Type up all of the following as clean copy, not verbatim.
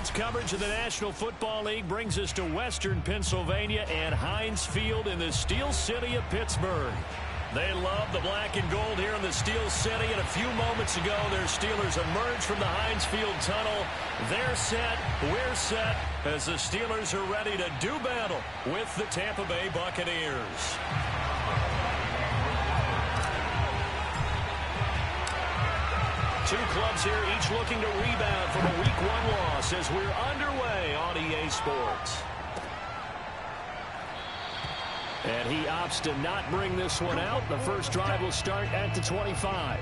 Sports coverage of the National Football League brings us to Western Pennsylvania and Heinz Field in the Steel City of Pittsburgh. They love the black and gold here in the Steel City, and a few moments ago, their Steelers emerged from the Heinz Field tunnel. They're set, we're set, as the Steelers are ready to do battle with the Tampa Bay Buccaneers. Two clubs here, each looking to rebound from a Week 1 loss as we're underway on EA Sports. And he opts to not bring this one out. The first drive will start at the 25.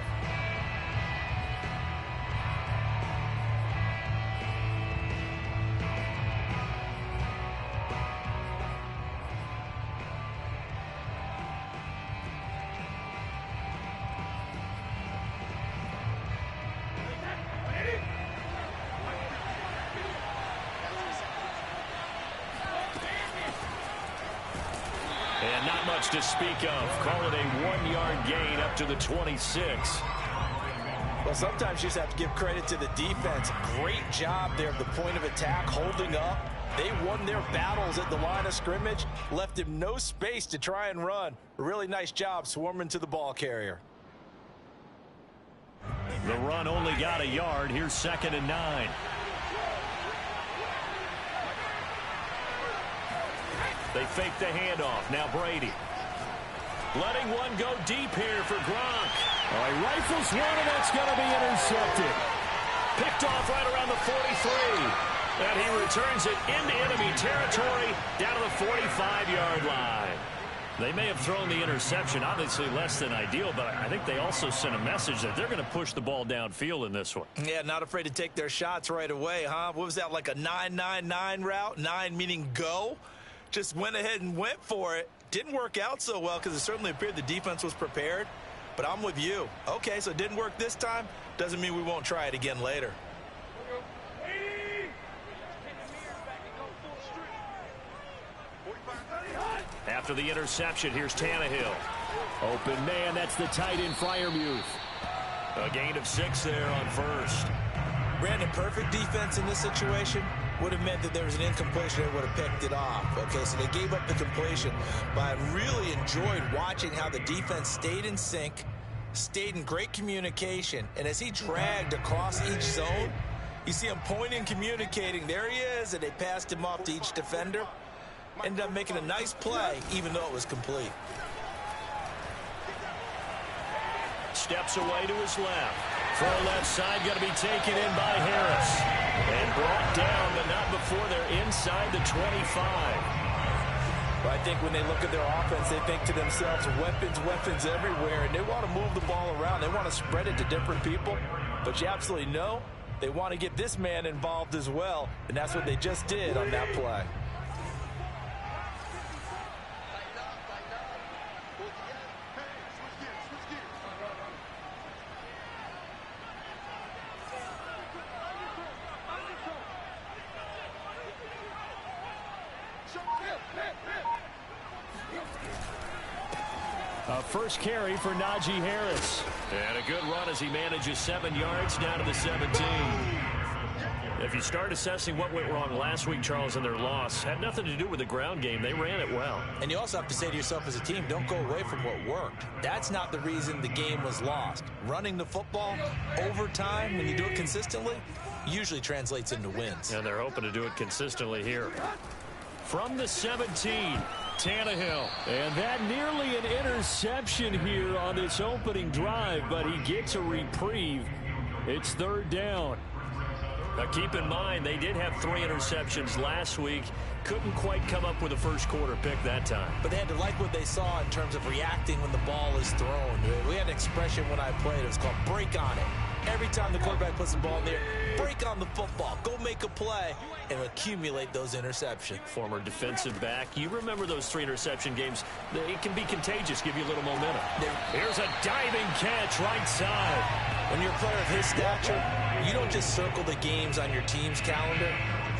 And not much to speak of. Call it a 1-yard gain up to the 26. Well, sometimes you just have to give credit to the defense. Great job there at the point of attack, holding up. They won their battles at the line of scrimmage, left him no space to try and run. A really nice job swarming to the ball carrier. The run only got a yard. Here's 2nd and 9. They fake the handoff. Now Brady. Letting one go deep here for Gronk. Oh, he rifles one, and that's going to be intercepted. Picked off right around the 43. And he returns it into enemy territory down to the 45-yard line. They may have thrown the interception, obviously less than ideal, but I think they also sent a message that they're going to push the ball downfield in this one. Yeah, not afraid to take their shots right away, huh? What was that, like a 9-9-9 route? 9 meaning go? Just went ahead and went for it. Didn't work out so well because it certainly appeared the defense was prepared. But I'm with you. Okay, so it didn't work this time. Doesn't mean we won't try it again later. After the interception, here's Tannehill. Open man, that's the tight end Freiermuth. A gain of 6 there on first. Brandon, perfect defense in this situation would have meant that there was an incompletion. They would have picked it off. Okay, so they gave up the completion. But I really enjoyed watching how the defense stayed in sync, stayed in great communication. And as he dragged across each zone, you see him pointing, communicating. There he is, and they passed him off to each defender. Ended up making a nice play, even though it was complete. Steps away to his left. Throw left side, going to be taken in by Harris. And brought down, but not before they're inside the 25. But I think when they look at their offense, they think to themselves, weapons everywhere. And they want to move the ball around. They want to spread it to different people. But you absolutely know they want to get this man involved as well. And that's what they just did on that play. First carry for Najee Harris. And a good run as he manages 7 yards down to the 17. If you start assessing what went wrong last week, Charles, in their loss, had nothing to do with the ground game. They ran it well. And you also have to say to yourself as a team, don't go away from what worked. That's not the reason the game was lost. Running the football over time, when you do it consistently, usually translates into wins. And they're hoping to do it consistently here. From the 17, Tannehill. And that nearly an interception here on this opening drive, but he gets a reprieve. It's 3rd down. Now keep in mind, they did have 3 interceptions last week. Couldn't quite come up with a first quarter pick that time. But they had to like what they saw in terms of reacting when the ball is thrown. We had an expression when I played. It was called break on it. Every time the quarterback puts the ball in there, break on the football. Go make a play and accumulate those interceptions. Former defensive back. You remember those 3 interception games. It can be contagious, give you a little momentum. Here's a diving catch right side. When you're a player of his stature, you don't just circle the games on your team's calendar.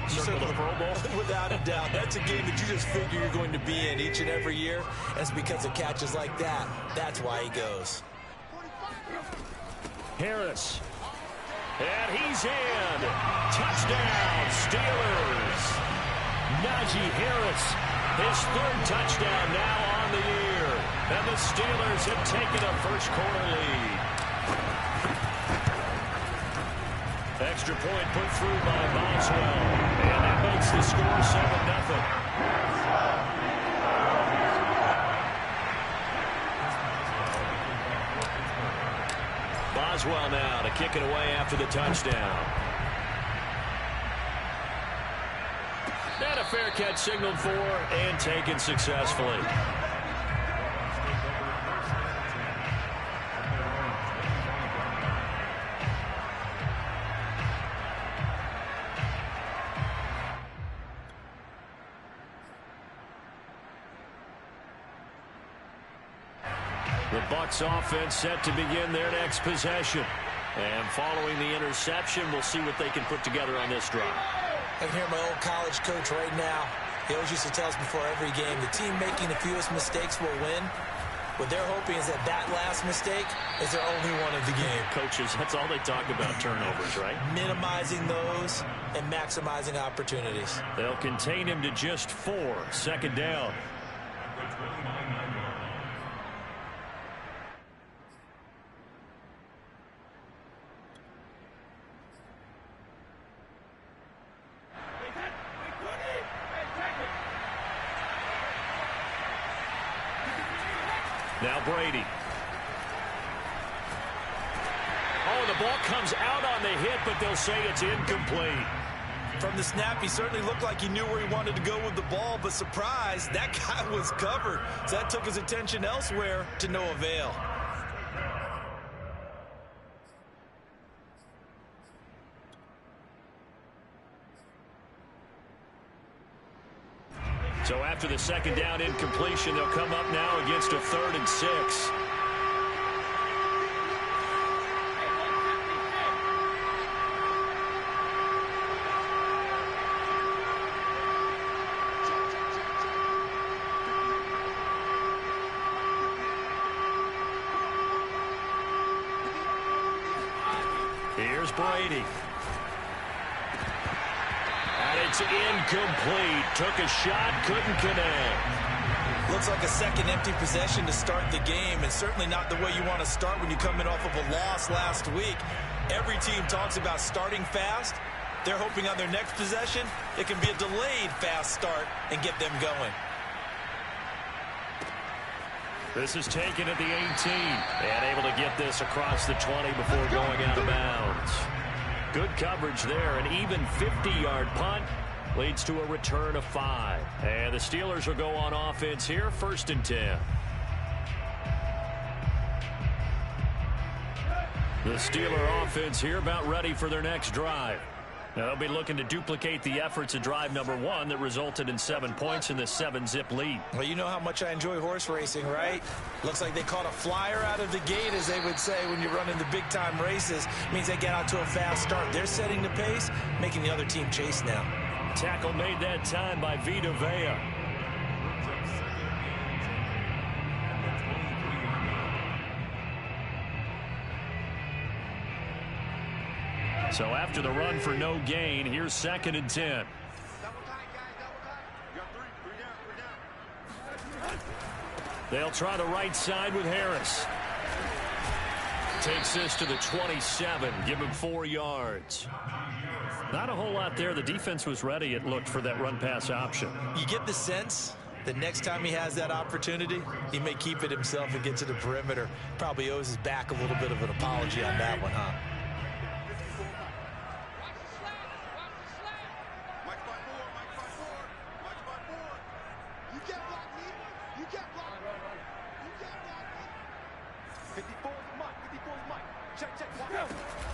You circle the Pro Bowl. Without a doubt. That's a game that you just figure you're going to be in each and every year. And it's because of catches like that. That's why he goes. Harris. And he's in. Touchdown, Steelers. Najee Harris, his third touchdown now on the year. And the Steelers have taken a first-quarter lead. Extra point put through by Boswell. And that makes the score 7-0. Boswell now to kick it away after the touchdown. And a fair catch signaled for and taken successfully. The Bucs offense set to begin their next possession. And following the interception, we'll see what they can put together on this drive. I can hear my old college coach right now. He always used to tell us before every game, the team making the fewest mistakes will win. What they're hoping is that that last mistake is their only one of the game. Coaches, that's all they talk about, turnovers, right? Minimizing those and maximizing opportunities. They'll contain him to just 4. Second down. Now Brady. Oh, the ball comes out on the hit, but they'll say it's incomplete. From the snap, he certainly looked like he knew where he wanted to go with the ball, but surprise, that guy was covered. So that took his attention elsewhere to no avail. So after the second down incompletion, they'll come up now against a 3rd and 6. Here's Brady. It's incomplete. Took a shot, couldn't connect. Looks like a second empty possession to start the game, and certainly not the way you want to start when you come in off of a loss last week. Every team talks about starting fast. They're hoping on their next possession, it can be a delayed fast start and get them going. This is taken at the 18, and able to get this across the 20 before going out of bounds. Good coverage there. An even 50-yard punt leads to a return of 5. And the Steelers will go on offense here, 1st and 10. The Steeler offense here about ready for their next drive. Now they'll be looking to duplicate the efforts of drive number 1 that resulted in 7 points in the 7-zip lead. Well, you know how much I enjoy horse racing, right? Looks like they caught a flyer out of the gate, as they would say when you're running the big-time races. It means they get out to a fast start. They're setting the pace, making the other team chase now. Tackle made that time by Vita Vea. So after the run for no gain, here's 2nd and 10. They'll try the right side with Harris. Takes this to the 27. Give him 4 yards. Not a whole lot there. The defense was ready, it looked, for that run-pass option. You get the sense that next time he has that opportunity, he may keep it himself and get to the perimeter. Probably owes his back a little bit of an apology on that one, huh?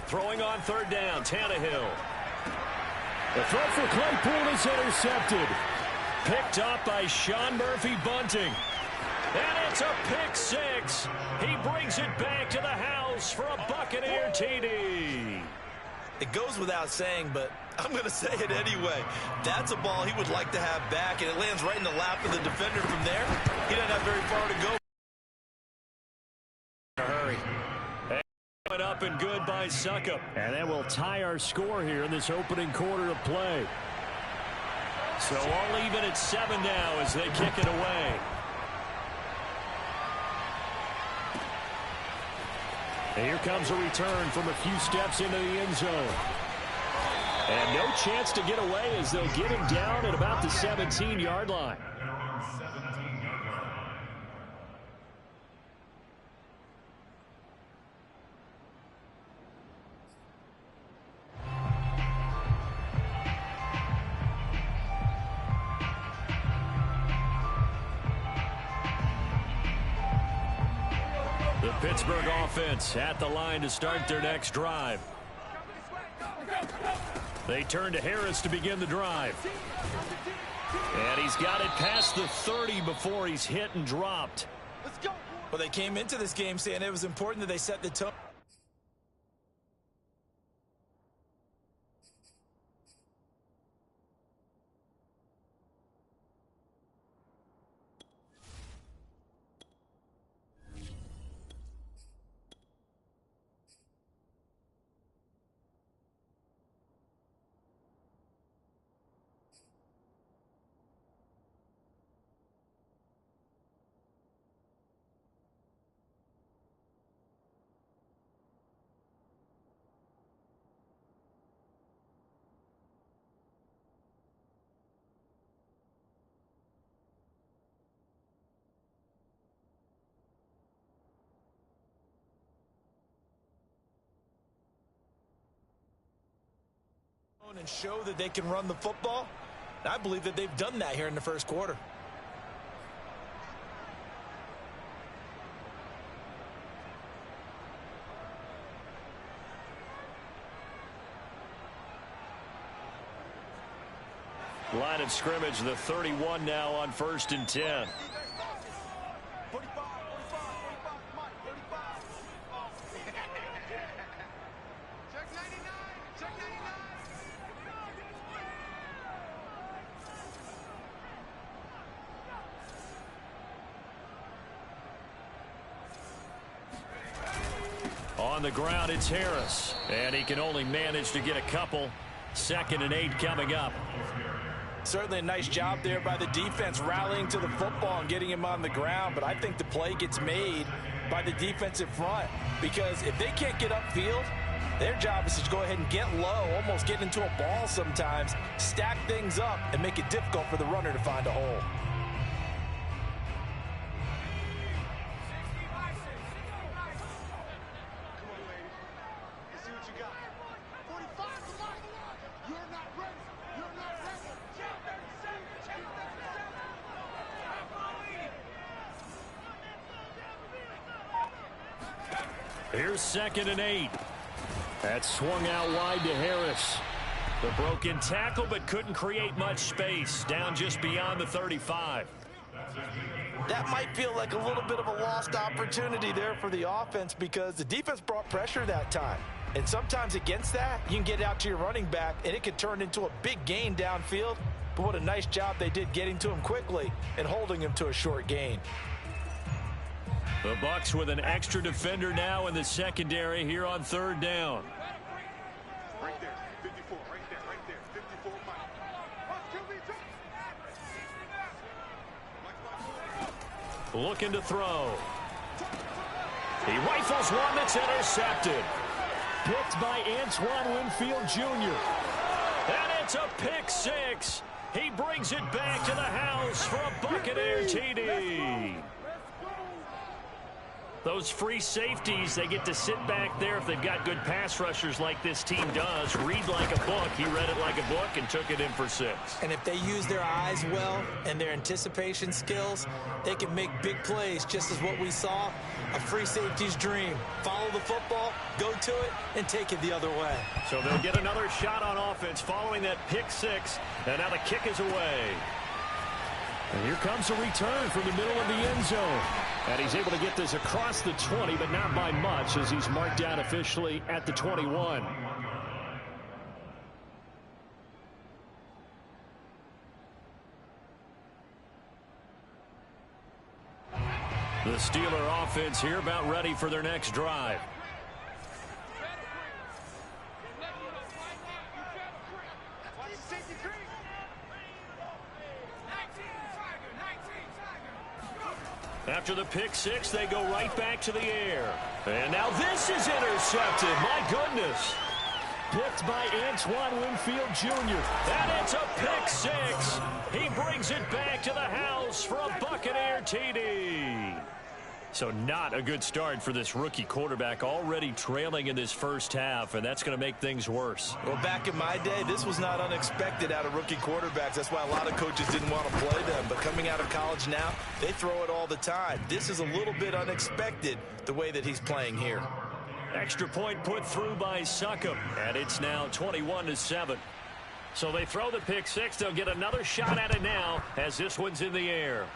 Throwing on 3rd down, Tannehill. The throw for Claypool is intercepted. Picked up by Sean Murphy-Bunting. And it's a pick 6. He brings it back to the house for a Buccaneer TD. It goes without saying, but I'm going to say it anyway. That's a ball he would like to have back, and it lands right in the lap of the defender from there. He doesn't have very far to go. Hurry. Coming up up and good by Succop. And that will tie our score here in this opening quarter of play. So all even at 7 now as they kick it away. And here comes a return from a few steps into the end zone. And no chance to get away as they'll get him down at about the 17-yard line. The Pittsburgh offense at the line to start their next drive. They turn to Harris to begin the drive. And he's got it past the 30 before he's hit and dropped. Well, they came into this game saying it was important that they set the tone. And show that they can run the football. And I believe that they've done that here in the first quarter. Line of scrimmage, the 31 now on 1st and 10. On the ground, it's Harris. And he can only manage to get a couple. 2nd and 8 coming up. Certainly a nice job there by the defense rallying to the football and getting him on the ground. But I think the play gets made by the defensive front. Because if they can't get upfield, their job is to go ahead and get low, almost get into a ball sometimes, stack things up, and make it difficult for the runner to find a hole. Here's 2nd and 8. That swung out wide to Harris. The broken tackle, but couldn't create much space. Down just beyond the 35. That might feel like a little bit of a lost opportunity there for the offense because the defense brought pressure that time. And sometimes against that, you can get out to your running back, and it could turn into a big gain downfield. But what a nice job they did getting to him quickly and holding him to a short gain. The Bucs with an extra defender now in the secondary here on 3rd down. Right there, 54, right there, 54, Mike. Looking to throw. He rifles one that's intercepted. Picked by Antoine Winfield Jr. And it's a pick 6. He brings it back to the house for a Buccaneer TD. Those free safeties, they get to sit back there if they've got good pass rushers like this team does. Read like a book. He read it like a book and took it in for 6. And if they use their eyes well and their anticipation skills, they can make big plays, just as what we saw, a free safety's dream. Follow the football, go to it, and take it the other way. So they'll get another shot on offense following that pick 6, and now the kick is away. And here comes a return from the middle of the end zone. And he's able to get this across the 20, but not by much as he's marked down officially at the 21. The Steeler offense here about ready for their next drive. After the pick six, they go right back to the air. And now this is intercepted. My goodness. Picked by Antoine Winfield Jr. And it's a pick six. He brings it back to the house for a Buccaneer TD. So not a good start for this rookie quarterback, already trailing in this first half, and that's going to make things worse. Well, back in my day, this was not unexpected out of rookie quarterbacks. That's why a lot of coaches didn't want to play them. But coming out of college now, they throw it all the time. This is a little bit unexpected, the way that he's playing here. Extra point put through by Succop, and it's now 21-7. So they throw the pick six. They'll get another shot at it now as this one's in the air.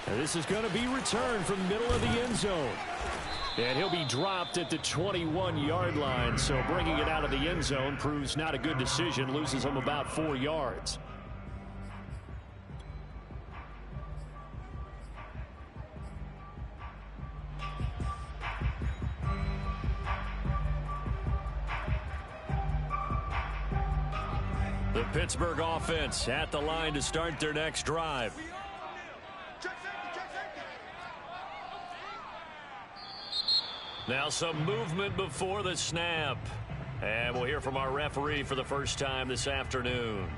And this is going to be returned from the middle of the end zone. And he'll be dropped at the 21-yard line. So bringing it out of the end zone proves not a good decision. Loses him about 4 yards. The Pittsburgh offense at the line to start their next drive. Now some movement before the snap. And we'll hear from our referee for the first time this afternoon.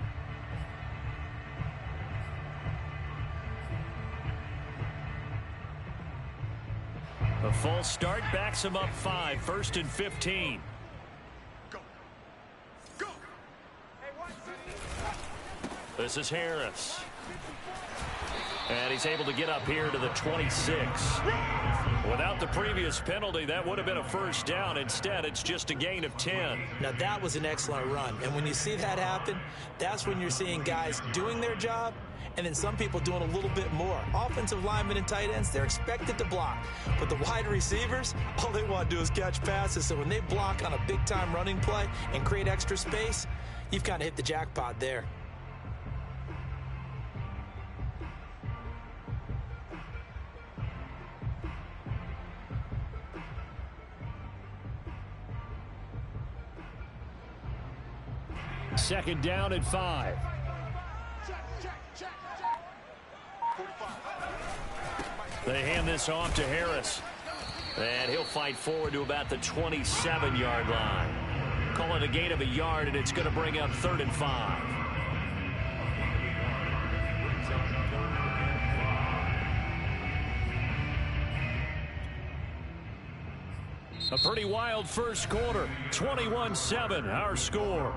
A false start backs him up 5, 1st and 15. This is Harris. And he's able to get up here to the 26. Without the previous penalty, that would have been a first down. Instead, it's just a gain of 10. Now, that was an excellent run. And when you see that happen, that's when you're seeing guys doing their job and then some people doing a little bit more. Offensive linemen and tight ends, they're expected to block. But the wide receivers, all they want to do is catch passes. So when they block on a big-time running play and create extra space, you've kind of hit the jackpot there. Second down at 5. They hand this off to Harris. And he'll fight forward to about the 27-yard line. Call it a gain of a yard, and it's going to bring up 3rd and 5. A pretty wild first quarter. 21-7, our score.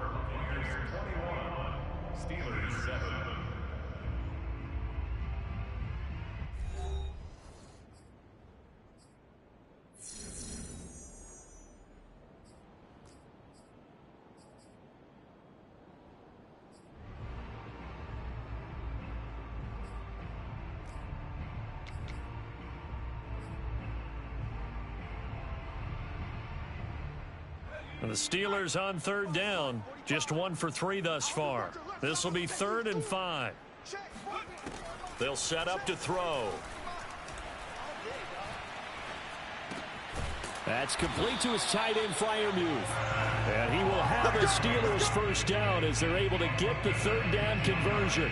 The Steelers on 3rd down. Just 1 for 3 thus far. This will be 3rd and 5. They'll set up to throw. That's complete to his tight end, Freiermuth. And he will have a Steelers first down as they're able to get the 3rd down conversion.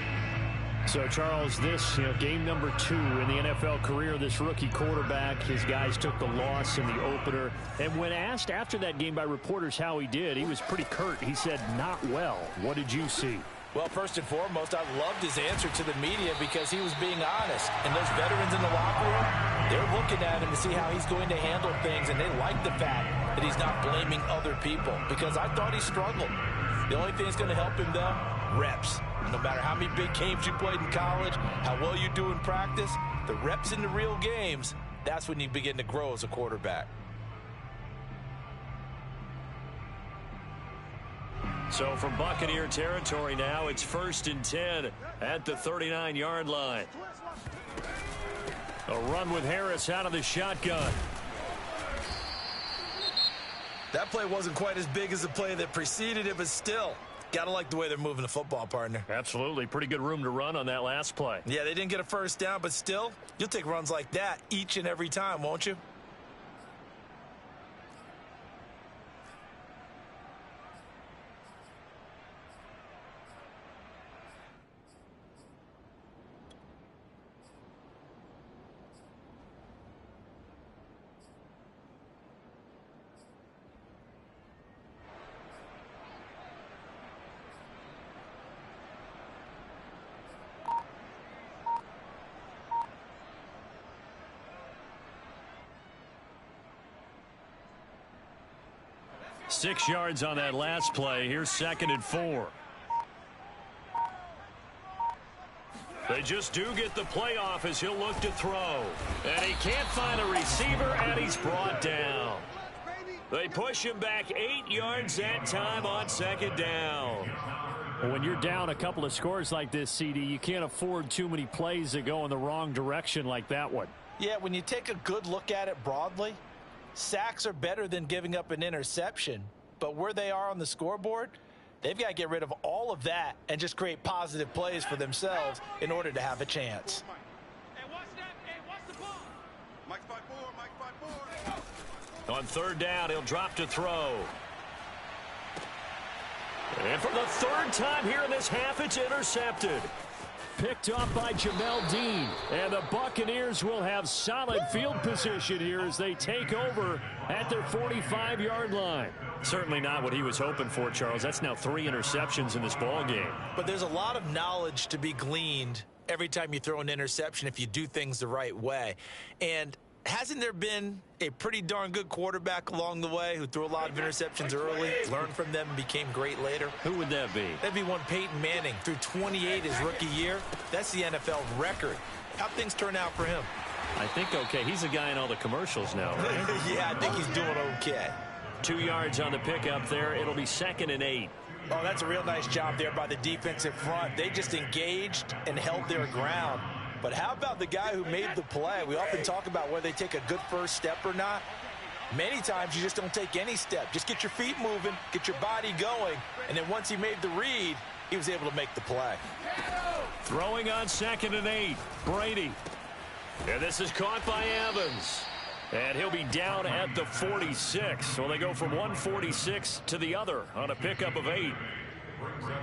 So, Charles, this game number 2 in the NFL career, this rookie quarterback, his guys took the loss in the opener. And when asked after that game by reporters how he did, he was pretty curt. He said, not well. What did you see? Well, first and foremost, I loved his answer to the media because he was being honest. And those veterans in the locker room, they're looking at him to see how he's going to handle things, and they like the fact that he's not blaming other people because I thought he struggled. The only thing that's going to help him, though, reps. No matter how many big games you played in college, how well you do in practice, the reps in the real games, that's when you begin to grow as a quarterback. So from Buccaneer territory now, it's 1st and 10 at the 39-yard line. A run with Harris out of the shotgun. That play wasn't quite as big as the play that preceded it, but still, gotta like the way they're moving the football, partner. Absolutely. Pretty good room to run on that last play. Yeah, they didn't get a first down, but still, you'll take runs like that each and every time, won't you? 6 yards on that last play. Here's 2nd and 4. They just do get the play off as he'll look to throw. And he can't find a receiver, and he's brought down. They push him back 8 yards that time on 2nd down. Well, when you're down a couple of scores like this, CD, you can't afford too many plays that go in the wrong direction like that one. Yeah, when you take a good look at it broadly, sacks are better than giving up an interception. But where they are on the scoreboard, they've got to get rid of all of that and just create positive plays for themselves in order to have a chance. Hey, watch that. Hey, watch the ball. Mike 5-4, Mike 5-4. On 3rd down, he'll drop to throw. And for the 3rd time here in this half, it's intercepted. Picked off by Jamel Dean. And the Buccaneers will have solid field position here as they take over at their 45-yard line. Certainly not what he was hoping for, Charles. That's now 3 interceptions in this ball game. But there's a lot of knowledge to be gleaned every time you throw an interception if you do things the right way. And hasn't there been a pretty darn good quarterback along the way who threw a lot of interceptions early, learned from them, and became great later? Who would that be? That'd be one Peyton Manning. Threw 28 his rookie year. That's the NFL record. How'd things turn out for him? I think okay. He's a guy in all the commercials now, right? Yeah, I think he's doing okay. 2 yards on the pickup there. It'll be 2nd and 8. Oh, that's a real nice job there by the defensive front. They just engaged and held their ground. But how about the guy who made the play? We often talk about whether they take a good first step or not. Many times you just don't take any step. Just get your feet moving, get your body going, and then once he made the read, he was able to make the play. Throwing on 2nd and 8. Brady. And this is caught by Evans. And he'll be down at the 46. So they go from 146 to the other on a pickup of 8.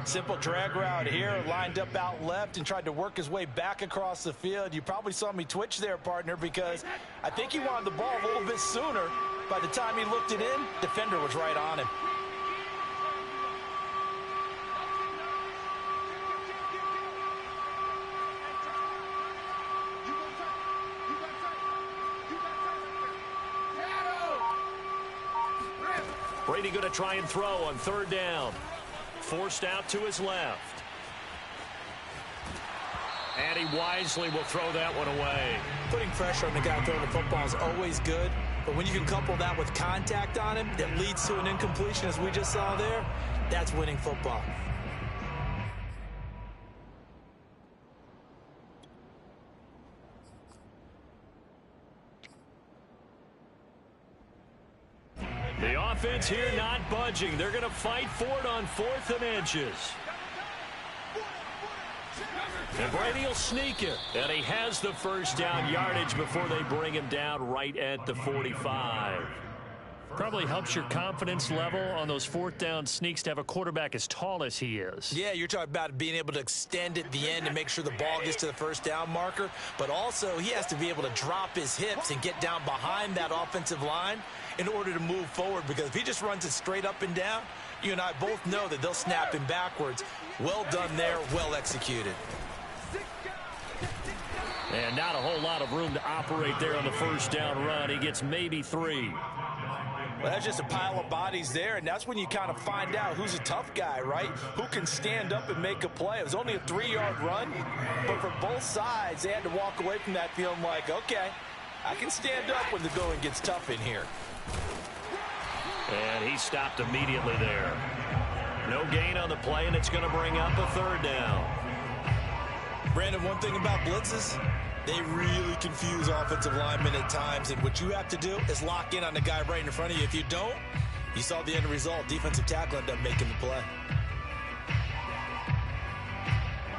Simple drag route here, lined up out left and tried to work his way back across the field. You probably saw me twitch there, partner, because I think he wanted the ball a little bit sooner. By the time he looked it in, defender was right on him. Brady going to try and throw on 3rd down. Forced out to his left. And he wisely will throw that one away. Putting pressure on the guy throwing the football is always good, but when you can couple that with contact on him that leads to an incompletion, as we just saw there, that's winning football. The offense here not budging. They're going to fight for it on 4th and inches. And Brady will sneak it. And he has the first down yardage before they bring him down right at the 45. Probably helps your confidence level on those 4th down sneaks to have a quarterback as tall as he is. Yeah, you're talking about being able to extend at the end and make sure the ball gets to the first down marker. But also, he has to be able to drop his hips and get down behind that offensive line in order to move forward. Because if he just runs it straight up and down, you and I both know that they'll snap him backwards. Well done there, well executed. And not a whole lot of room to operate there on the first down run. He gets maybe 3. Well, that's just a pile of bodies there, and that's when you kind of find out who's a tough guy, right? Who can stand up and make a play. It was only a 3-yard run, but for both sides, they had to walk away from that feeling like, okay, I can stand up when the going gets tough in here. And he stopped immediately there. No gain on the play, and it's going to bring up a 3rd down. Brandon, one thing about blitzes, they really confuse offensive linemen at times, and what you have to do is lock in on the guy right in front of you. If you don't, you saw the end result. Defensive tackle ended up making the play.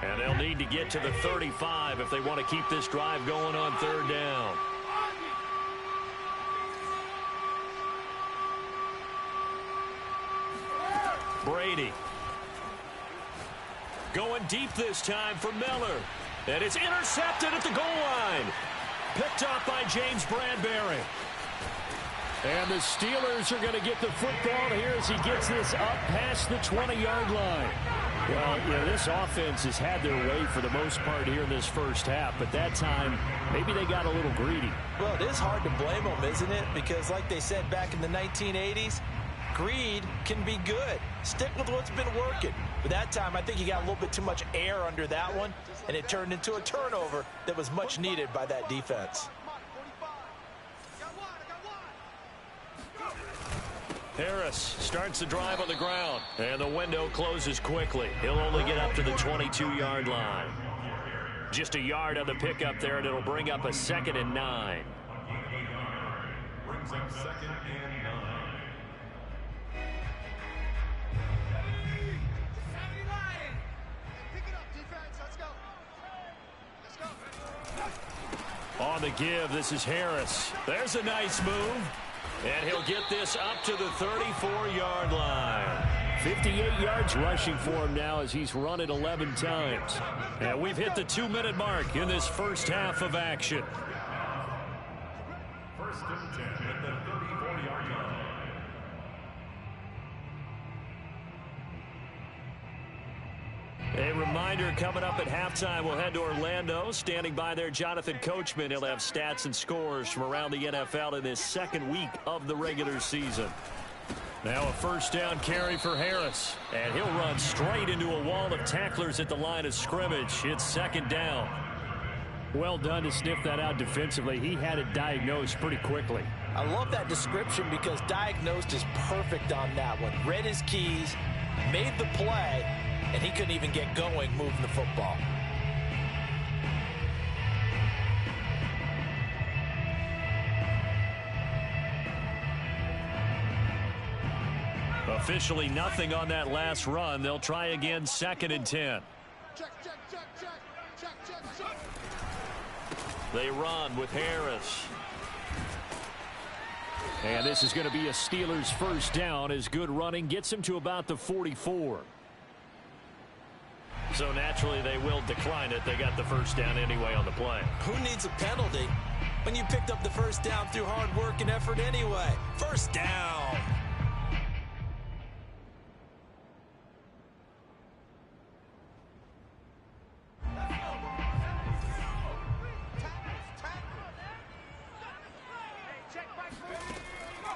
And they'll need to get to the 35 if they want to keep this drive going on 3rd down. Brady. Going deep this time for Miller. And it's intercepted at the goal line. Picked off by James Bradbury. And the Steelers are going to get the football here as he gets this up past the 20-yard line. Well, you know, this offense has had their way for the most part here in this first half, but that time, maybe they got a little greedy. Well, it is hard to blame them, isn't it? Because like they said back in the 1980s, greed can be good. Stick with what's been working. But that time, I think he got a little bit too much air under that one, and it turned into a turnover that was much needed by that defense. Harris starts the drive on the ground, and the window closes quickly. He'll only get up to the 22-yard line. Just a yard on the pickup there, and it'll bring up a 2nd and 9. Brings up 2nd and 9. On the give, this is Harris. There's a nice move. And he'll get this up to the 34-yard line. 58 yards rushing for him now as he's run it 11 times. And we've hit the 2-minute mark in this first half of action. First and 10 at the 34-yard line. A reminder coming up at halftime, we'll head to Orlando. Standing by there, Jonathan Coachman. He'll have stats and scores from around the NFL in this second week of the regular season. Now a first down carry for Harris. And he'll run straight into a wall of tacklers at the line of scrimmage. It's 2nd down. Well done to sniff that out defensively. He had it diagnosed pretty quickly. I love that description because diagnosed is perfect on that one. Read his keys, made the play, and he couldn't even get going moving the football. Officially nothing on that last run. They'll try again 2nd and 10. They run with Harris. And this is going to be a Steelers first down as good running gets him to about the 44. So naturally they will decline it. They got the first down anyway on the play. Who needs a penalty when you picked up the first down through hard work and effort anyway? First down.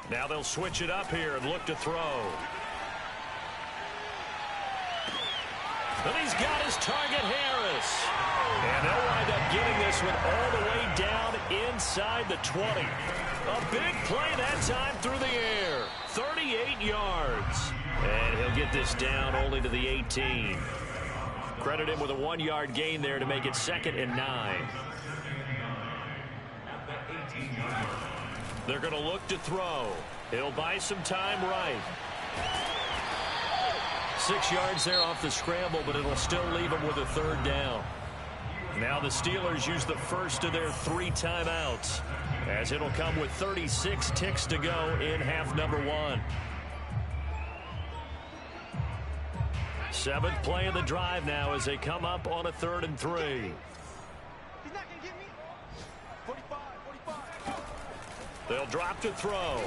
Now they'll switch it up here and look to throw. And he's got his target, Harris. And they'll wind up getting this one all the way down inside the 20. A big play that time through the air. 38 yards. And he'll get this down only to the 18. Credit him with a 1-yard gain there to make it 2nd and 9. They're going to look to throw. He'll buy some time right. 6 yards there off the scramble, but it'll still leave him with a 3rd down. Now the Steelers use the first of their 3 timeouts, as it'll come with 36 ticks to go in half number 1. 7th play of the drive now as they come up on a 3rd and 3. He's not going to get me. 45. They'll drop to throw.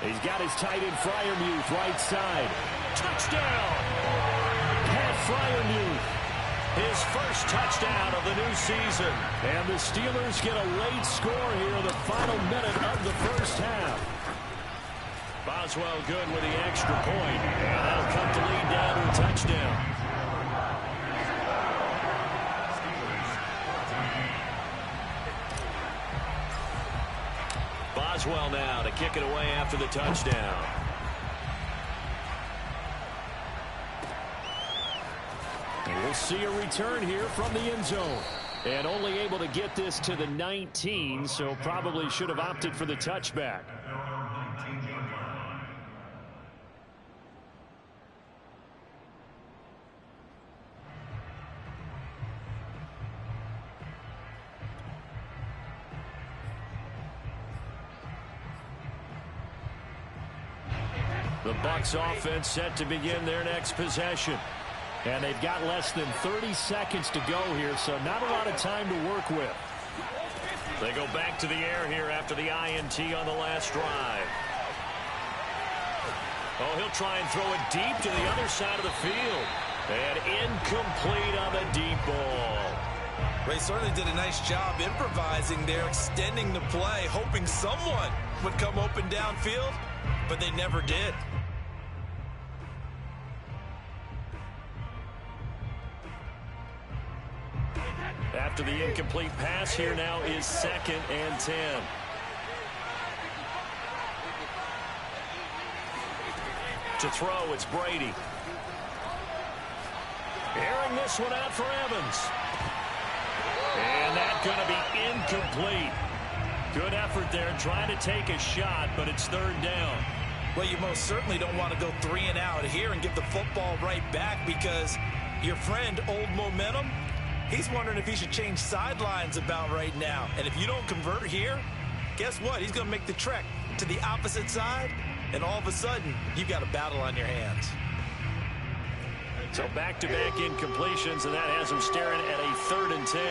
He's got his tight end Freiermuth right side. Touchdown! Pat Freiermuth. His first touchdown of the new season. And the Steelers get a late score here in the final minute of the first half. Boswell good with the extra point. And that'll come to lead down to a touchdown. Boswell now to kick it away after the touchdown. And we'll see a return here from the end zone. And only able to get this to the 19, so probably should have opted for the touchback. The Bucs offense set to begin their next possession. And they've got less than 30 seconds to go here, so not a lot of time to work with. They go back to the air here after the INT on the last drive. Oh, he'll try and throw it deep to the other side of the field. And incomplete on the deep ball. They certainly did a nice job improvising there, extending the play, hoping someone would come open downfield. but they never did. After the incomplete pass, here now is 2nd and 10. To throw, it's Brady. Airing this one out for Evans. And that's going to be incomplete. Good effort there trying to take a shot, but it's 3rd down. Well, you most certainly don't want to go 3 and out here and give the football right back, because your friend, Old Momentum, he's wondering if he should change sidelines about right now. And if you don't convert here, guess what? He's going to make the trek to the opposite side, and all of a sudden, you've got a battle on your hands. So back-to-back incompletions, and that has him staring at a 3rd and 10.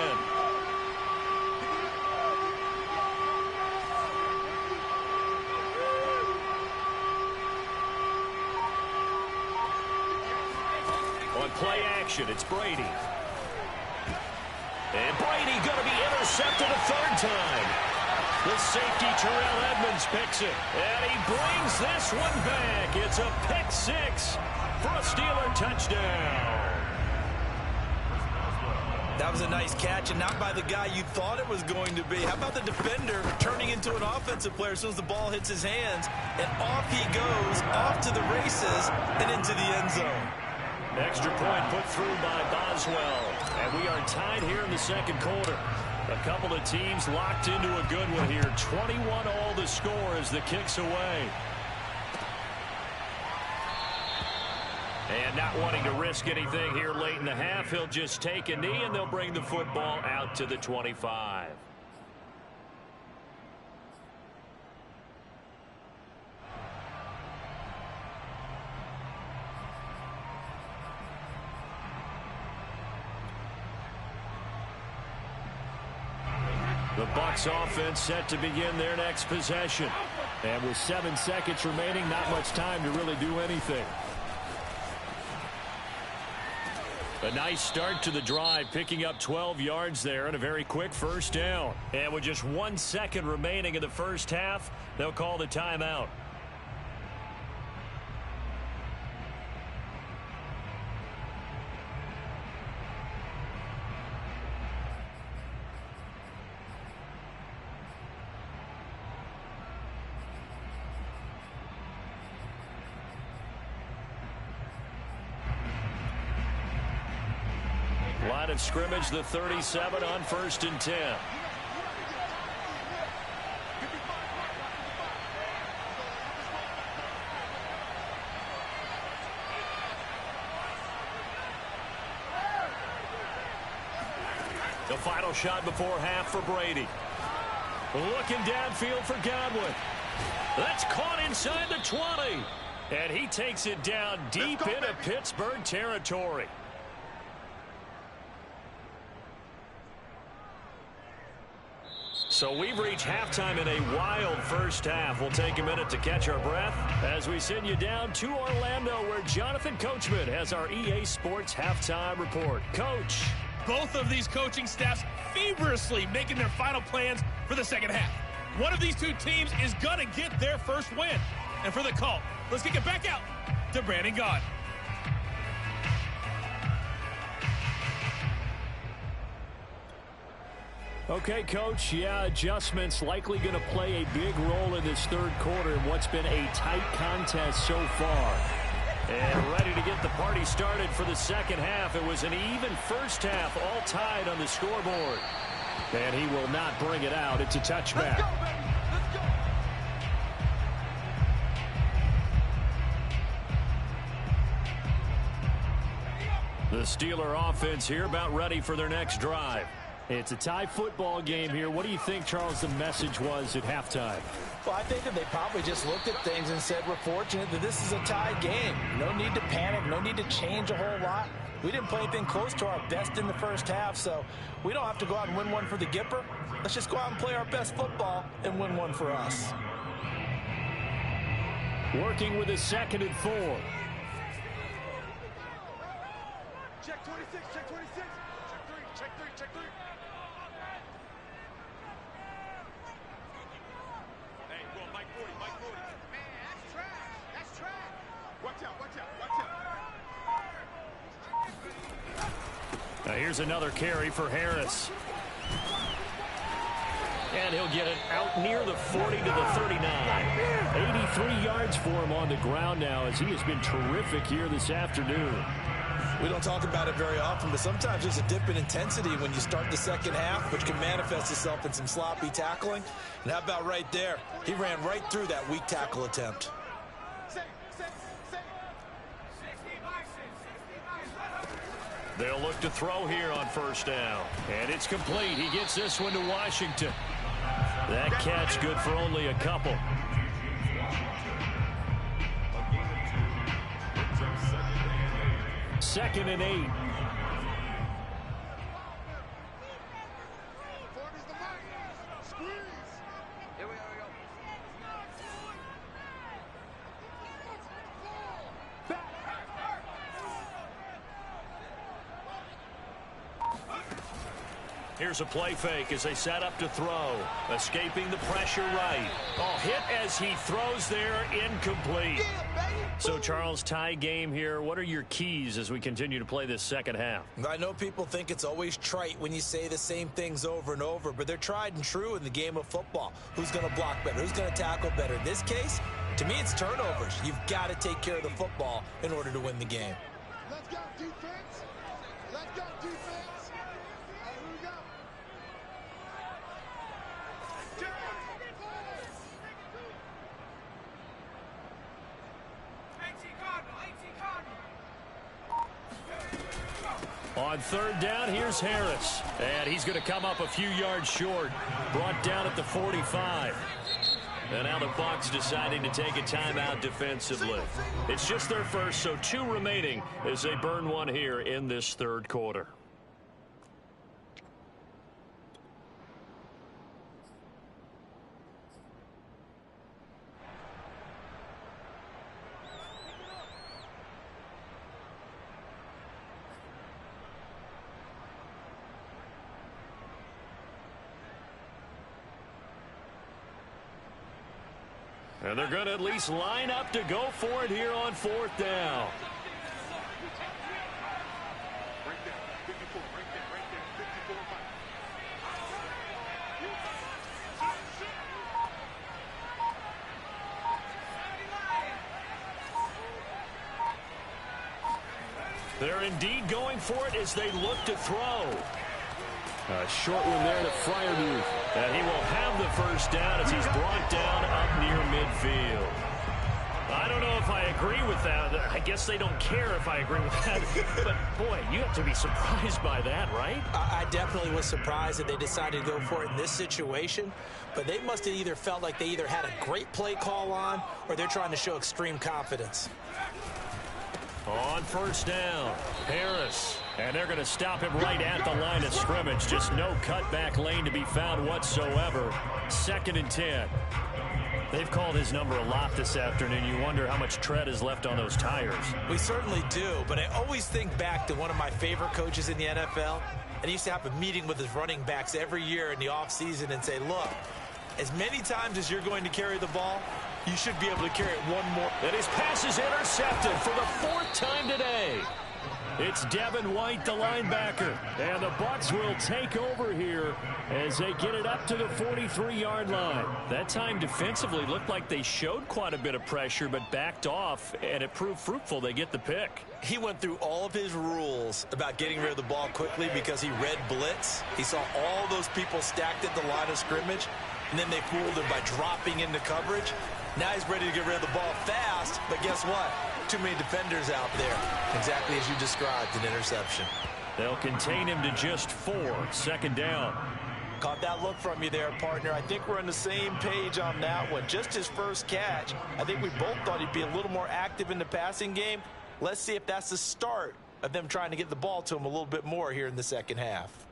On play action, it's Brady. And Brady going to be intercepted a 3rd time. The safety, Terrell Edmonds, picks it. And he brings this one back. It's a pick 6 for a Steeler touchdown. That was a nice catch, and not by the guy you thought it was going to be. How about the defender turning into an offensive player as soon as the ball hits his hands, and off he goes, off to the races, and into the end zone. Extra point put through by Boswell. And we are tied here in the 2nd quarter. A couple of teams locked into a good one here. 21-all the score as the kick's away. And not wanting to risk anything here late in the half, he'll just take a knee, and they'll bring the football out to the 25. The Bucs offense set to begin their next possession. And with 7 seconds remaining, not much time to really do anything. A nice start to the drive, picking up 12 yards there and a very quick 1st down. And with just 1 second remaining in the first half, they'll call the timeout. Line of scrimmage, the 37 on 1st and 10. The final shot before half for Brady. Looking downfield for Godwin. That's caught inside the 20. And he takes it down deep into Pittsburgh territory. So we've reached halftime in a wild first half. We'll take a minute to catch our breath as we send you down to Orlando, where Jonathan Coachman has our EA Sports halftime report. Coach. Both of these coaching staffs feverishly making their final plans for the second half. One of these two teams is going to get their first win. And for the call, let's kick it back out to Brandon Gaudin. Okay, Coach, yeah, adjustments likely going to play a big role in this 3rd quarter in what's been a tight contest so far. And ready to get the party started for the second half. It was an even first half, all tied on the scoreboard. And he will not bring it out. It's a touchback. Let's go, baby. Let's go. The Steeler offense here about ready for their next drive. It's a tie football game here. What do you think, Charles, the message was at halftime? Well, I think that they probably just looked at things and said, we're fortunate that this is a tied game. No need to panic. No need to change a whole lot. We didn't play anything close to our best in the first half, so we don't have to go out and win one for the Gipper. Let's just go out and play our best football and win one for us. Working with a 2nd and 4. Check 26, check 26. Check 3, check 3, check 3. Hey, well, Mike 40, Mike 40. Man, that's trash. out, watch out, watch out. Now here's another carry for Harris. And he'll get it out near the 40 to the 39. 83 yards for him on the ground now as he has been terrific here this afternoon. We don't talk about it very often, but sometimes there's a dip in intensity when you start the second half, which can manifest itself in some sloppy tackling. And how about right there? He ran right through that weak tackle attempt. They'll look to throw here on first down. And it's complete. He gets this one to Washington. That catch good for only a couple. Second and 8. Here's a play fake as they set up to throw. Escaping the pressure right. Oh, hit as he throws there, incomplete. So, Charles, tie game here. What are your keys as we continue to play this second half? I know people think it's always trite when you say the same things over and over, but they're tried and true in the game of football. Who's going to block better? Who's going to tackle better? In this case, to me, it's turnovers. You've got to take care of the football in order to win the game. Let's go, defense. Let's go, defense. Here we go. On third down, here's Harris. And he's going to come up a few yards short. Brought down at the 45. And now the Bucs deciding to take a timeout defensively. It's just their first, so 2 remaining as they burn one here in this third quarter. And they're going to at least line up to go for it here on fourth down. Right there, 54, right there, 54, Mike. They're indeed going for it as they look to throw. A short one there to Freiermuth. And he will have the first down as he's brought down up near midfield. I don't know if I agree with that. I guess they don't care if I agree with that. But, boy, you have to be surprised by that, right? I definitely was surprised that they decided to go for it in this situation. But they must have either felt like they either had a great play call on or they're trying to show extreme confidence. On first down, Harris. And they're going to stop him right at the line of scrimmage. Just no cutback lane to be found whatsoever. 2nd and 10. They've called his number a lot this afternoon. You wonder how much tread is left on those tires. We certainly do, but I always think back to one of my favorite coaches in the NFL. And he used to have a meeting with his running backs every year in the offseason and say, look, as many times as you're going to carry the ball, you should be able to carry it one more. And his pass is intercepted for the 4th time today. It's Devin White, the linebacker. And the Bucs will take over here as they get it up to the 43-yard line. That time defensively looked like they showed quite a bit of pressure but backed off, and it proved fruitful. They get the pick. He went through all of his rules about getting rid of the ball quickly because he read blitz. He saw all those people stacked at the line of scrimmage, and then they fooled him by dropping into coverage. Now he's ready to get rid of the ball fast, but guess what? Too many defenders out there. Exactly as you described, an interception. They'll contain him to just 4. 2nd down. Caught that look from you there, partner. I think we're on the same page on that one. Just his first catch. I think we both thought he'd be a little more active in the passing game. Let's see if that's the start of them trying to get the ball to him a little bit more here in the second half.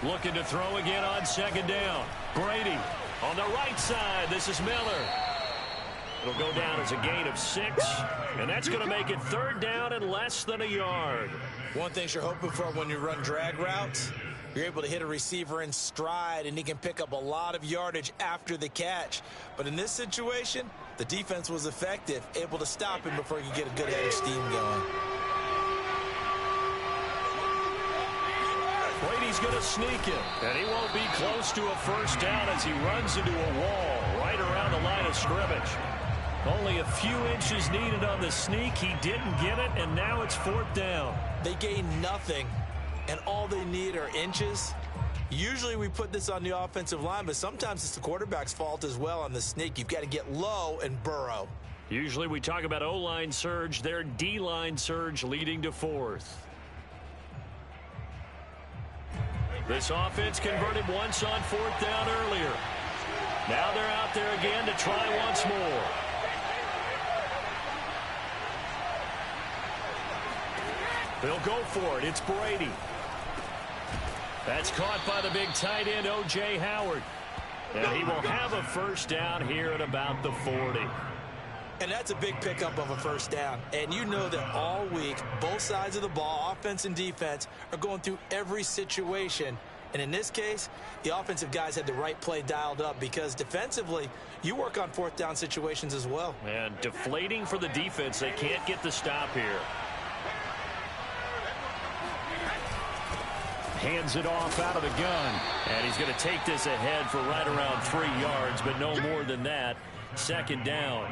Looking to throw again on second down. Brady on the right side. This is Miller. It'll go down as a gain of 6, and that's going to make it third down and less than a yard. One thing you're hoping for when you run drag routes, you're able to hit a receiver in stride, and he can pick up a lot of yardage after the catch. But in this situation, the defense was effective, able to stop him before he could get a good head of steam going. Brady's going to sneak it, and he won't be close to a first down as he runs into a wall right around the line of scrimmage. Only a few inches needed on the sneak. He didn't get it, and now it's fourth down. They gain nothing, and all they need are inches. Usually we put this on the offensive line, but sometimes it's the quarterback's fault as well on the sneak. You've got to get low and burrow. Usually we talk about O-line surge, their D-line surge leading to fourth. This offense converted once on fourth down earlier. Now they're out there again to try once more. They'll go for it. It's Brady. That's caught by the big tight end, O.J. Howard. And he will have a first down here at about the 40. And that's a big pickup of a first down. And you know that all week, both sides of the ball, offense and defense, are going through every situation. And in this case, the offensive guys had the right play dialed up because defensively, you work on fourth down situations as well. And deflating for the defense. They can't get the stop here. Hands it off out of the gun. And he's going to take this ahead for right around 3 yards, but no more than that. Second down.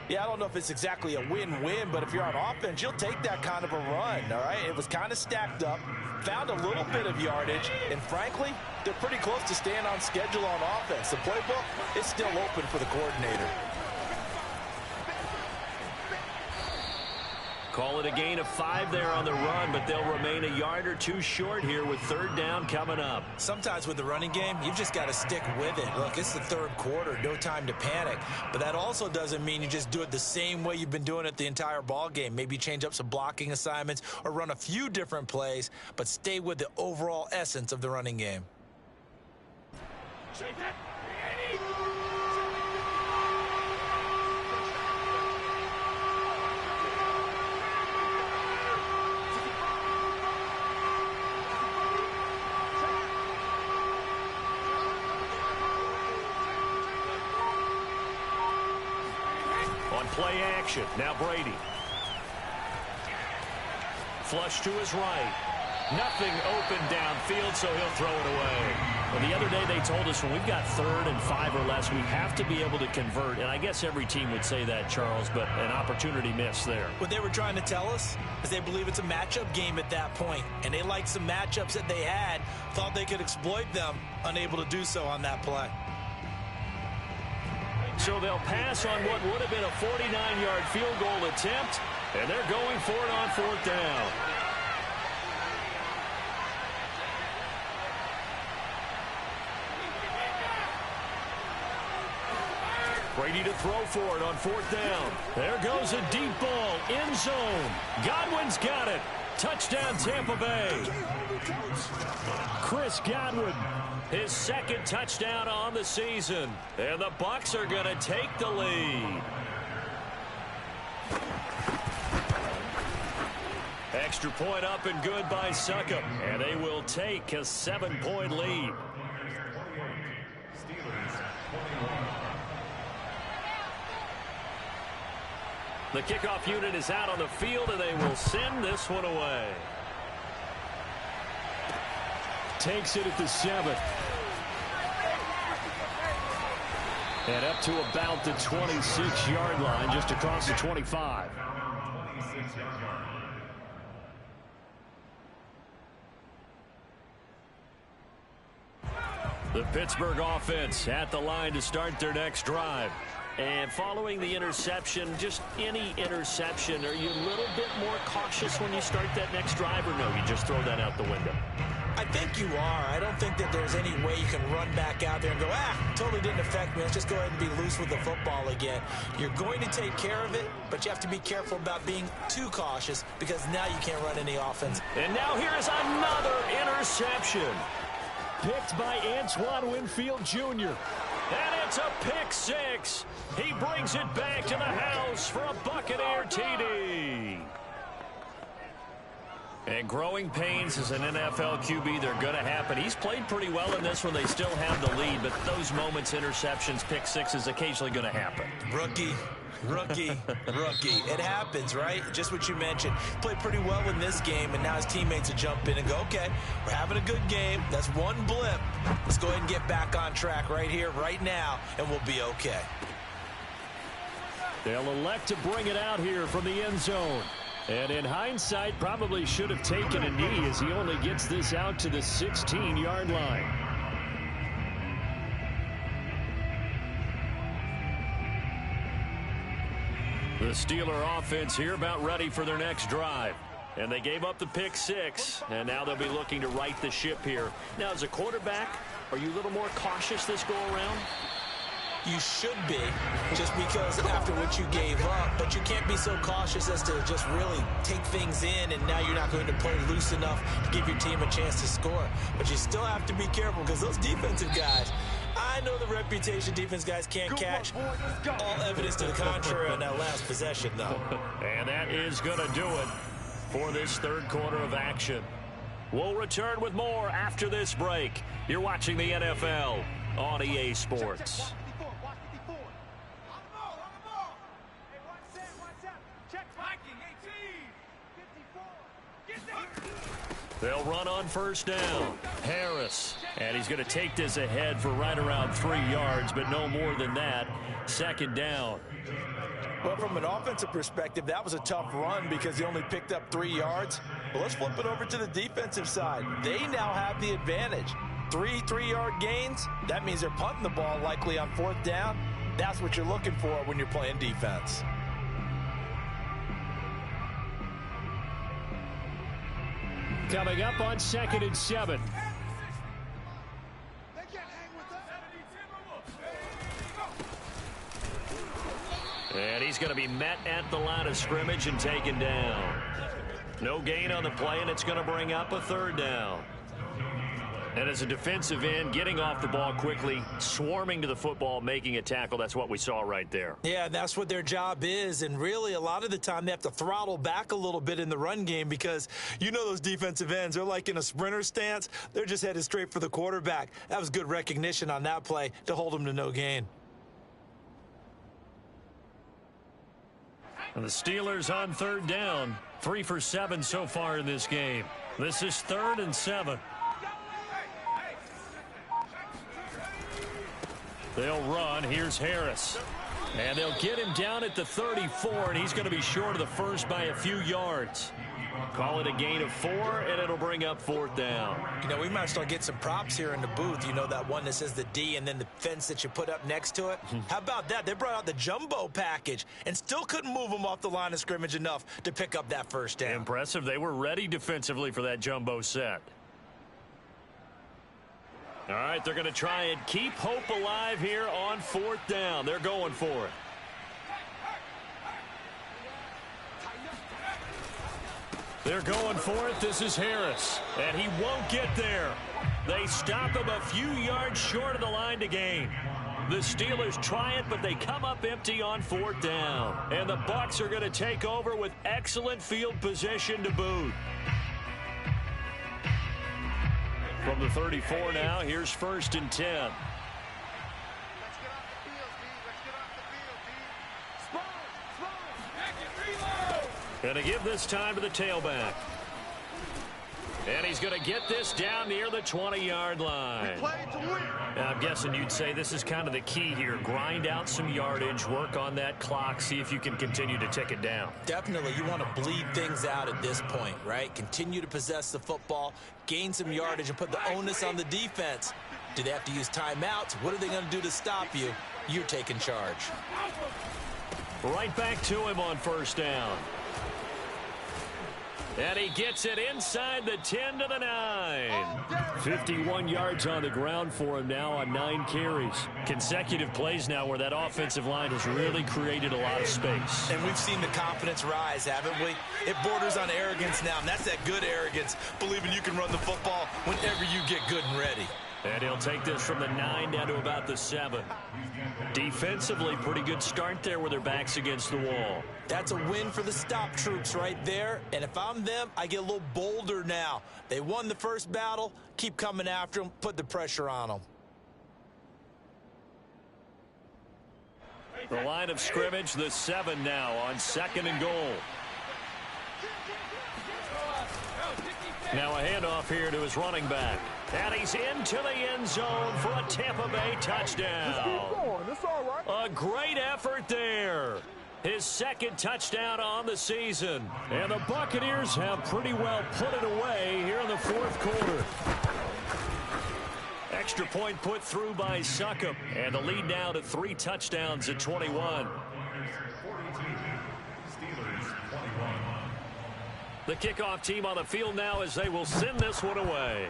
Yeah, I don't know if it's exactly a win-win, but if you're on offense, you'll take that kind of a run, all right? It was kind of stacked up, found a little bit of yardage, and frankly, they're pretty close to staying on schedule on offense. The playbook is still open for the coordinator. Call it a gain of 5 there on the run, but they'll remain a yard or 2 short here with third down coming up. Sometimes with the running game, you've just got to stick with it. Look, it's the third quarter, no time to panic. But that also doesn't mean you just do it the same way you've been doing it the entire ball game. Maybe change up some blocking assignments or run a few different plays, but stay with the overall essence of the running game. Play action. Now Brady. Flush to his right. Nothing open downfield, so he'll throw it away. Well, the other day they told us when we've got 3rd and 5 or less, we have to be able to convert. And I guess every team would say that, Charles, but an opportunity missed there. What they were trying to tell us is they believe it's a matchup game at that point. And they liked some matchups that they had, thought they could exploit them, unable to do so on that play. So they'll pass on what would have been a 49-yard field goal attempt, and they're going for it on fourth down. Brady to throw for it on fourth down. There goes a deep ball, end zone. Godwin's got it. Touchdown, Tampa Bay. Chris Godwin, his 2nd touchdown on the season. And the Bucs are going to take the lead. Extra point up and good by Succop. And they will take a 7-point lead. The kickoff unit is out on the field, and they will send this one away. Takes it at the 7. And up to about the 26-yard line, just across the 25. The Pittsburgh offense at the line to start their next drive. And following the interception, just any interception, are you a little bit more cautious when you start that next drive, or no, you just throw that out the window? I think you are. I don't think that there's any way you can run back out there and go, totally didn't affect me. Let's just go ahead and be loose with the football again. You're going to take care of it, but you have to be careful about being too cautious because now you can't run any offense. And now here is another interception. picked by Antoine Winfield Jr. And it's a pick six. He brings it back to the house for a Buccaneer TD. And growing pains as an NFL QB, they're going to happen. He's played pretty well in this one. They still have the lead, but those moments, interceptions, pick six is occasionally going to happen. Rookie. It happens, right? Just what you mentioned. Played pretty well in this game, and now his teammates will jump in and go, okay, we're having a good game. That's one blip. Let's go ahead and get back on track right here, right now, and we'll be okay. They'll elect to bring it out here from the end zone. And in hindsight, probably should have taken a knee as he only gets this out to the 16-yard line. The Steeler offense here about ready for their next drive. And they gave up the pick six, and now they'll be looking to right the ship here. Now, as a quarterback, are you a little more cautious this go-around? You should be, just because after what you gave up, but you can't be so cautious as to just really take things in, and now you're not going to play loose enough to give your team a chance to score. But you still have to be careful because those defensive guys, I know the reputation defense guys can't catch. All evidence to the contrary on that last possession, though. And that is going to do it for this third quarter of action. We'll return with more after this break. You're watching the NFL on EA Sports. They'll run on first down. Harris. And he's going to take this ahead for right around 3 yards, but no more than that. Second down. Well, from an offensive perspective, that was a tough run because he only picked up 3 yards. But let's flip it over to the defensive side. They now have the advantage. 3-3-yard gains. That means they're punting the ball likely on fourth down. That's what you're looking for when you're playing defense. Coming up on 2nd and 7. And he's going to be met at the line of scrimmage and taken down. No gain on the play, and it's going to bring up a third down. And as a defensive end, getting off the ball quickly, swarming to the football, making a tackle, that's what we saw right there. Yeah, that's what their job is. And really, a lot of the time, they have to throttle back a little bit in the run game because you know those defensive ends, they're like in a sprinter stance. They're just headed straight for the quarterback. That was good recognition on that play to hold them to no gain. And the Steelers on third down. 3 for 7 so far in this game. This is 3rd and 7. They'll run. Here's Harris. And they'll get him down at the 34, and he's going to be short of the first by a few yards. Call it a gain of 4, and it'll bring up 4th down. You know, we might start getting some props here in the booth. You know, that one that says the D and then the fence that you put up next to it? How about that? They brought out the jumbo package and still couldn't move them off the line of scrimmage enough to pick up that first down. Impressive. They were ready defensively for that jumbo set. All right, they're going to try and keep hope alive here on 4th down. They're going for it. They're going for it. This is Harris, and he won't get there. They stop him a few yards short of the line to gain. The Steelers try it, but they come up empty on 4th down. And the Bucs are going to take over with excellent field position to boot. From the 34 now, here's 1st and 10. Let's get off the field, D. Let's get off the field, D. Going to give this time to the tailback. And he's going to get this down near the 20-yard line. Play to win. Now, I'm guessing you'd say this is kind of the key here. Grind out some yardage, work on that clock, see if you can continue to tick it down. Definitely, you want to bleed things out at this point, right? Continue to possess the football, gain some yardage, and put the onus on the defense. Do they have to use timeouts? What are they going to do to stop you? You're taking charge. Right back to him on 1st down. And he gets it inside the 10 to the 9. 51 yards on the ground for him now on 9 carries. Consecutive plays now where that offensive line has really created a lot of space. And we've seen the confidence rise, haven't we? It borders on arrogance now, and that's that good arrogance, believing you can run the football whenever you get good and ready. And he'll take this from the 9 down to about the 7. Defensively, pretty good start there with their backs against the wall. That's a win for the stop troops right there. And if I'm them, I get a little bolder now. They won the first battle. Keep coming after them. Put the pressure on them. The line of scrimmage, the 7 now on 2nd and goal. Now a handoff here to his running back. And he's into the end zone for a Tampa Bay touchdown. Just keep going. It's all right. A great effort there. His 2nd touchdown on the season. And the Buccaneers have pretty well put it away here in the 4th quarter. Extra point put through by Succop. And the lead now to 3 touchdowns at 21. The kickoff team on the field now as they will send this one away.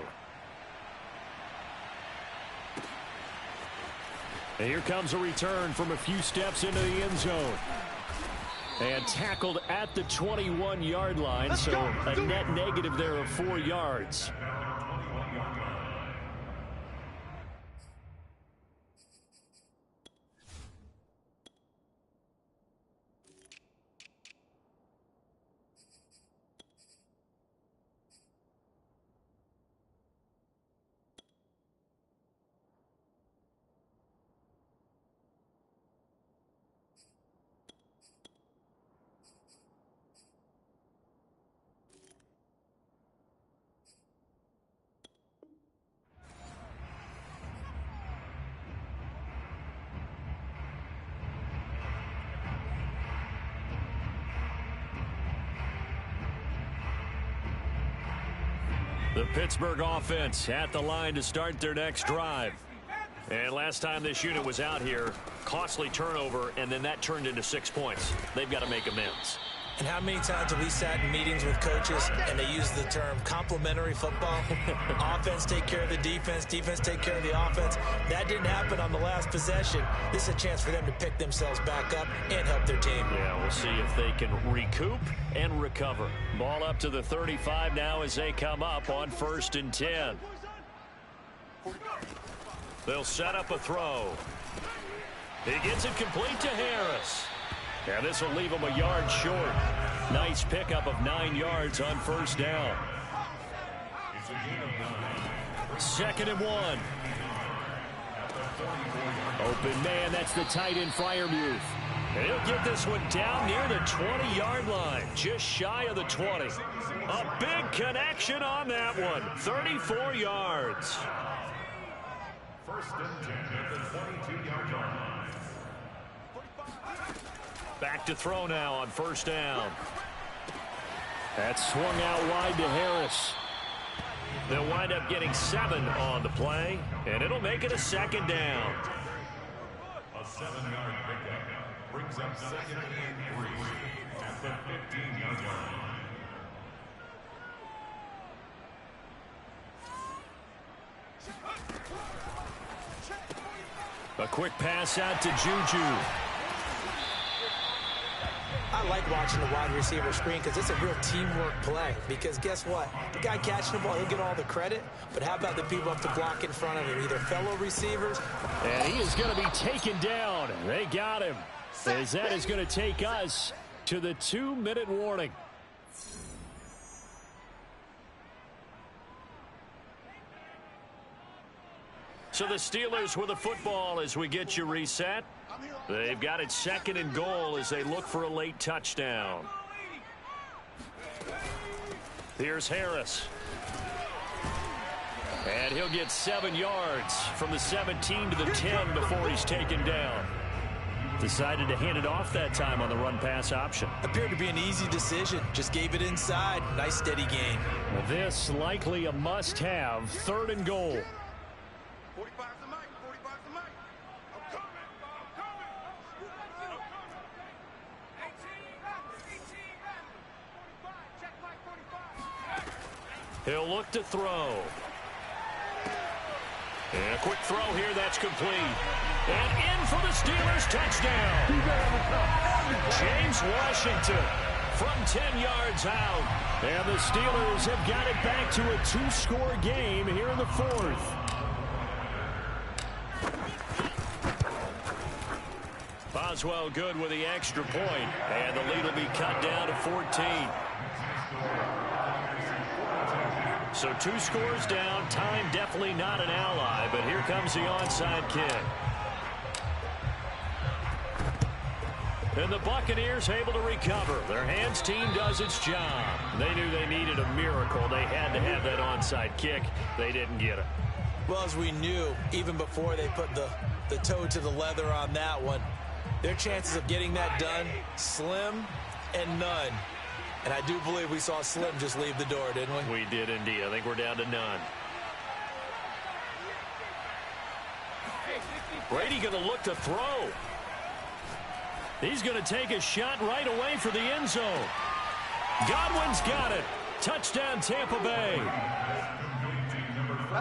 And here comes a return from a few steps into the end zone. And tackled at the 21-yard line, so a net negative there of 4 yards. The Pittsburgh offense at the line to start their next drive. And last time this unit was out here, costly turnover, and then that turned into 6 points. They've got to make amends. And how many times have we sat in meetings with coaches and they use the term complementary football? Offense take care of the defense, defense take care of the offense. That didn't happen on the last possession. This is a chance for them to pick themselves back up and help their team. Yeah, we'll see if they can recoup and recover. Ball up to the 35 now as they come up on 1st and 10. They'll set up a throw. He gets it complete to Harris. And this will leave him a yard short. Nice pickup of 9 yards on 1st down. 2nd and 1. Open man, that's the tight end Freiermuth. And he'll get this one down near the 20-yard line, just shy of the 20. A big connection on that one, 34 yards. 1st and 10 at the 22-yard line. Back to throw now on 1st down. That's swung out wide to Harris. They'll wind up getting 7 on the play, and it'll make it a 2nd down. A 7-yard pickup brings up 2nd and 3 at the 15-yard line. A quick pass out to Juju. I like watching the wide receiver screen because it's a real teamwork play. Because guess what? The guy catching the ball, he'll get all the credit. But how about the people up the block in front of him? Either fellow receivers. And he is going to be taken down. They got him. As that is going to take us to the 2-minute warning. So the Steelers with the football as we get you reset. They've got it 2nd and goal as they look for a late touchdown. Here's Harris. And he'll get 7 yards from the 17 to the 10 before he's taken down. Decided to hand it off that time on the run-pass option. Appeared to be an easy decision. Just gave it inside. Nice steady gain. This likely a must-have 3rd and goal. 45 to Mike. 45 to Mike. I'm coming. He'll look to throw. And a quick throw here, that's complete. And in for the Steelers, touchdown. James Washington from 10 yards out. And the Steelers have got it back to a 2-score game here in the 4th. Boswell good with the extra point, and the lead will be cut down to 14. So 2 scores down. Time definitely not an ally, but here comes the onside kick. And the Buccaneers able to recover. Their hands team does its job. They knew they needed a miracle. They had to have that onside kick. They didn't get it. Well, as we knew, even before they put the toe to the leather on that one, their chances of getting that done, slim and none. And I do believe we saw Slim just leave the door, didn't we? We did indeed. I think we're down to none. Brady going to look to throw. He's going to take a shot right away for the end zone. Godwin's got it. Touchdown, Tampa Bay.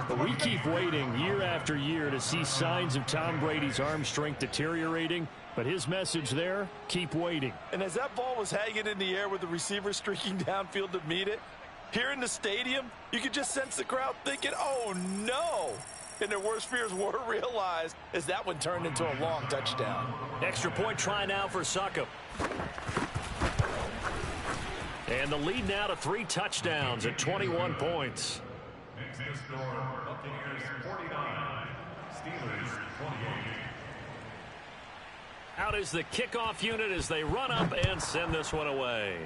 But we keep waiting year after year to see signs of Tom Brady's arm strength deteriorating. But his message there, keep waiting. And as that ball was hanging in the air with the receiver streaking downfield to meet it, here in the stadium, you could just sense the crowd thinking, oh, no. And their worst fears were realized as that one turned into a long touchdown. Extra point try now for Succop. And the lead now to 3 touchdowns at 21 points. Next to score, Buccaneers 49, Steelers 28. Out is the kickoff unit as they run up and send this one away.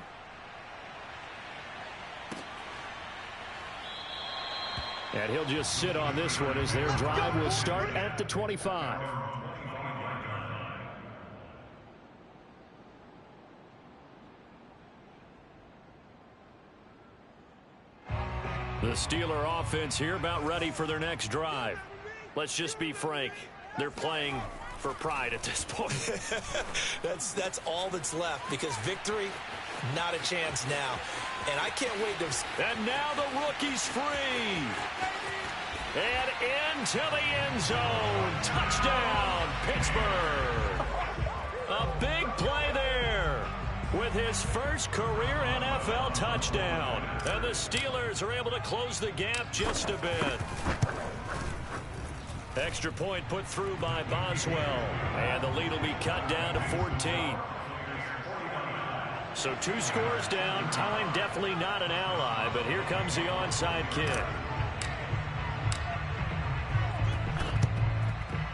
And he'll just sit on this one as their drive will start at the 25. The Steeler offense here about ready for their next drive. Let's just be frank. They're playing for pride at this point. That's all that's left, because victory, not a chance now. And I can't wait to... And now the rookie's free. And into the end zone. Touchdown, Pittsburgh. A big play there with his first career NFL touchdown. And the Steelers are able to close the gap just a bit. Extra point put through by Boswell. And the lead will be cut down to 14. So 2 scores down. Time definitely not an ally, but here comes the onside kick.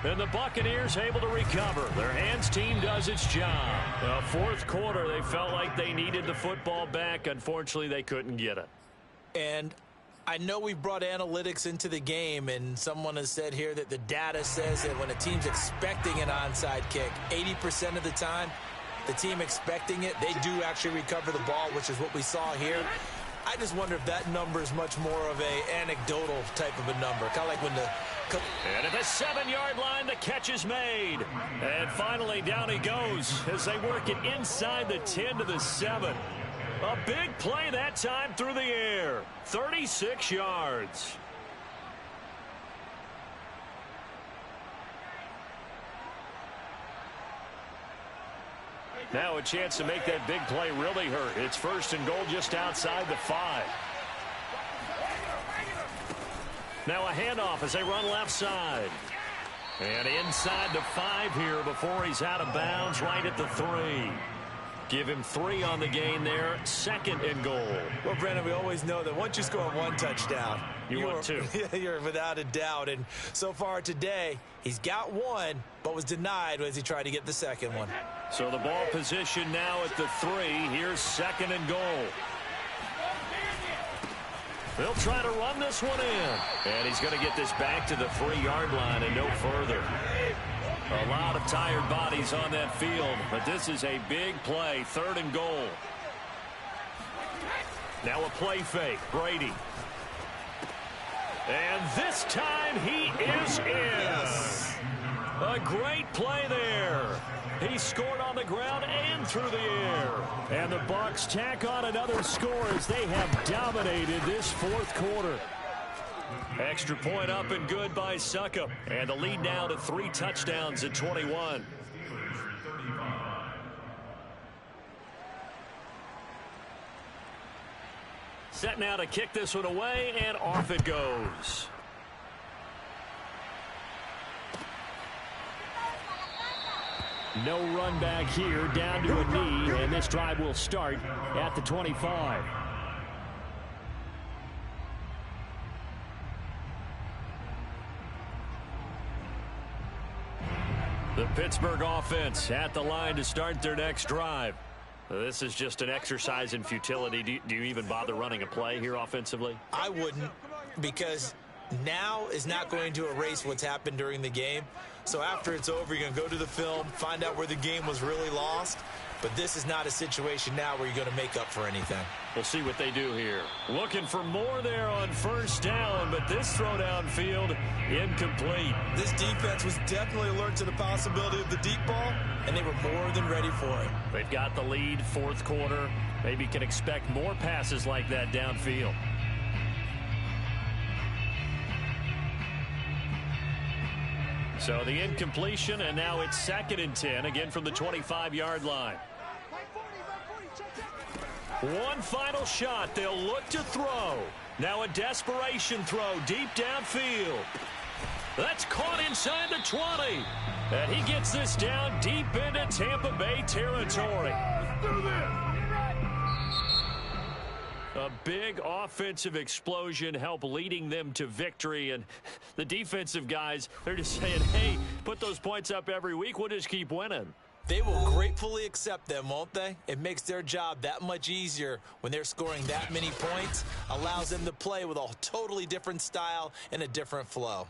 And the Buccaneers able to recover. Their hands team does its job. The fourth quarter, they felt like they needed the football back. Unfortunately, they couldn't get it. And I know we've brought analytics into the game, and someone has said here that the data says that when a team's expecting an onside kick, 80% of the time, the team expecting it, they do actually recover the ball, which is what we saw here. I just wonder if that number is much more of a anecdotal type of a number. Kind of like when the... And at the 7-yard line, the catch is made. And finally, down he goes as they work it inside the 10 to the 7. A big play that time through the air. 36 yards. Now a chance to make that big play really hurt. It's 1st and goal just outside the 5. Now a handoff as they run left side. And inside the 5 here before he's out of bounds, right at the 3. Give him 3 on the gain there. 2nd and goal. Well, Brandon, we always know that once you score 1 touchdown, you want 2. You're without a doubt. And so far today, he's got 1, but was denied as he tried to get the 2nd one. So the ball position now at the 3. Here's 2nd and goal. They'll try to run this one in. And he's going to get this back to the 3-yard line and no further. A lot of tired bodies on that field, but this is a big play. 3rd and goal. Now a play fake. Brady. And this time he is in. Yes. A great play there. He scored on the ground and through the air. And the Bucs tack on another score as they have dominated this 4th quarter. Extra point up and good by Succop. And the lead now to 3 touchdowns at 21. Set now to kick this one away, and off it goes. No run back here, down to a knee, and this drive will start at the 25. The Pittsburgh offense at the line to start their next drive. This is just an exercise in futility. Do you even bother running a play here offensively? I wouldn't, because now is not going to erase what's happened during the game. So after it's over, you're going to go to the film, find out where the game was really lost. But this is not a situation now where you're going to make up for anything. We'll see what they do here. Looking for more there on first down, but this throw downfield incomplete. This defense was definitely alert to the possibility of the deep ball, and they were more than ready for it. They've got the lead, fourth quarter. Maybe can expect more passes like that downfield. So the incompletion, and now it's 2nd and 10, again from the 25-yard line. One final shot. They'll look to throw. Now a desperation throw deep downfield. That's caught inside the 20. And he gets this down deep into Tampa Bay territory. A big offensive explosion helped leading them to victory. And the defensive guys, they're just saying, hey, put those points up every week. We'll just keep winning. They will gratefully accept them, won't they? It makes their job that much easier when they're scoring that many points. Allows them to play with a totally different style and a different flow.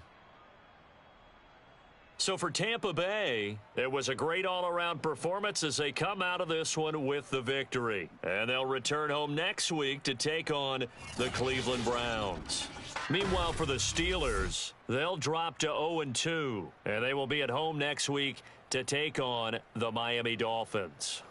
So for Tampa Bay, it was a great all-around performance as they come out of this one with the victory. And they'll return home next week to take on the Cleveland Browns. Meanwhile, for the Steelers, they'll drop to 0-2, and they will be at home next week to take on the Miami Dolphins.